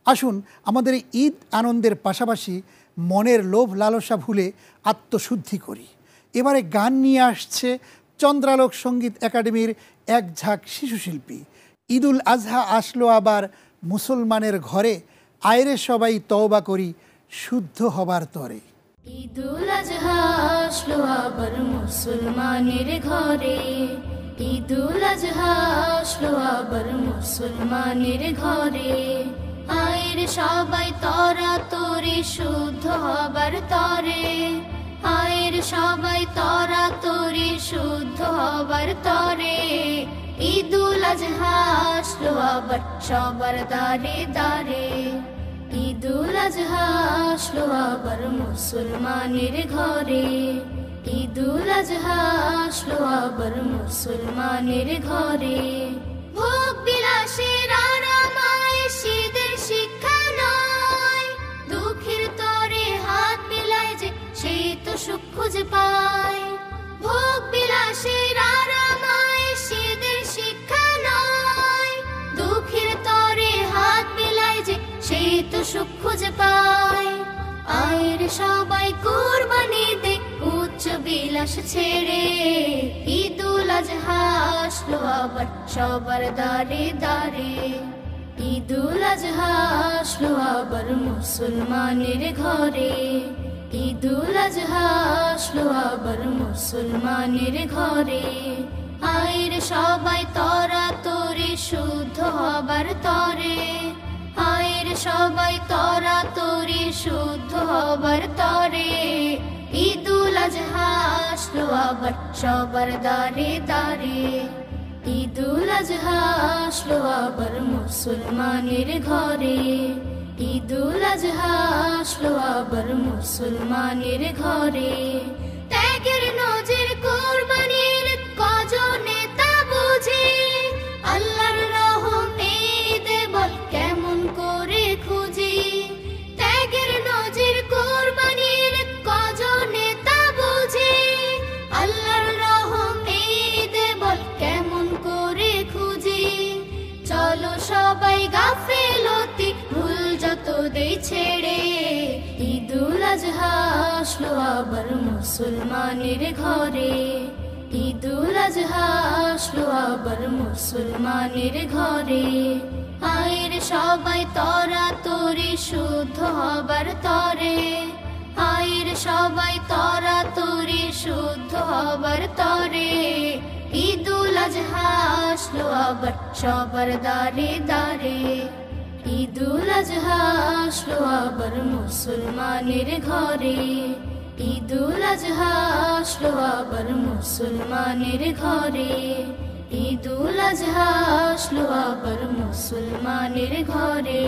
আসুন আমাদের ঈদ আনন্দের পাশাপাশি মনের লোভ লালসা ভুলে আত্মশুদ্ধি করি। এবারে গান নিয়ে আসছে চন্দ্রালোক সঙ্গীত একাডেমির এক ঝাঁক শিশুশিল্পী। ঈদুল আজহা আসলো আবার মুসলমানের ঘরে, আয়রে সবাই তওবা করি শুদ্ধ হবার তরে। ঈদুল আজহা আসলো আবার মুসলমানের ঘরে, ঈদুল আজহা আসলো আবার মুসলমানের ঘরে। আয়ের সবাই তরা তরে শুদ্ধ হবার তরে, আয়ের সবাই তরা তরে শুদ্ধ হবার তরে। ঈদুল আজহা আসলো আবার সবার দারে দারে, ঈদুল আজহা আসলো আবার মুসলমানের ঘরে, ঈদুল আজহা আসলো আবার মুসলমানের ঘরে। ভোগ বিলাসের আরাম আয়েশীদের শিক্ষা নয়, দুঃখের তরে হাত মেলায় যে সেই তো সুখ খুঁজে পায়। ভোগ বিলাসের আরাম আয়েশীদের শিক্ষা নয়, দুঃখের তরে হাত মেলায় যে সেই তো সুখ খুঁজে পায়। আয়ের সবাই কুরবানি দে উচ্চ বিলাস ছেড়ে, ঈদুল আজহা আসলো আবার সবার দারে দারে, ঈদুল আজহা আসলো আবার মুসলমানের ঘরে, ঈদুল আজহা আসলো আবার মুসলমানের ঘরে। আয়ের সবাই তরা তরে শুদ্ধ হবার তরে, আয়ের সবাই তরা তরে শুদ্ধ হবার তরে। ঈদুল আজহা আসলো আবার সবার দারে দারে, ঈদুল আজহা আসলো আবার মুসলমানের ঘরে, ঈদুল আজহা আসলো আবার মুসলমানের ঘরে। ত্যাগের নজির কুরবানির কজনে তা বুঝি, আল্লাহর রহমে দেবল কেমন করে খুঁজি। ত্যাগের নজির কুরবানির কজনে তা বুঝি, আল্লাহর রহমে দেবল কেমন করে খুঁজি। চলো সবাই গাফেলতি ভুল যত দেই ছেড়ে, ঈদুল আজহা আসলো আবার মুসলমানের ঘরে, ঈদুল আজহা আসলো আবার মুসলমানের ঘরে। আয়ের সবাই তরা তরে শুদ্ধ হবার তরে, আয়ের সবাই তরা তরে শুদ্ধ হবার তরে। ঈদুল আজহা আসলো আবার সবার দারে দারে, ঈদুল আজহা আসলো আবার মুসলমানের ঘরে, ঈদুল আজহা আসলো আবার মুসলমানের ঘরে, ঈদুল আজহা আসলো আবার মুসলমানের ঘরে।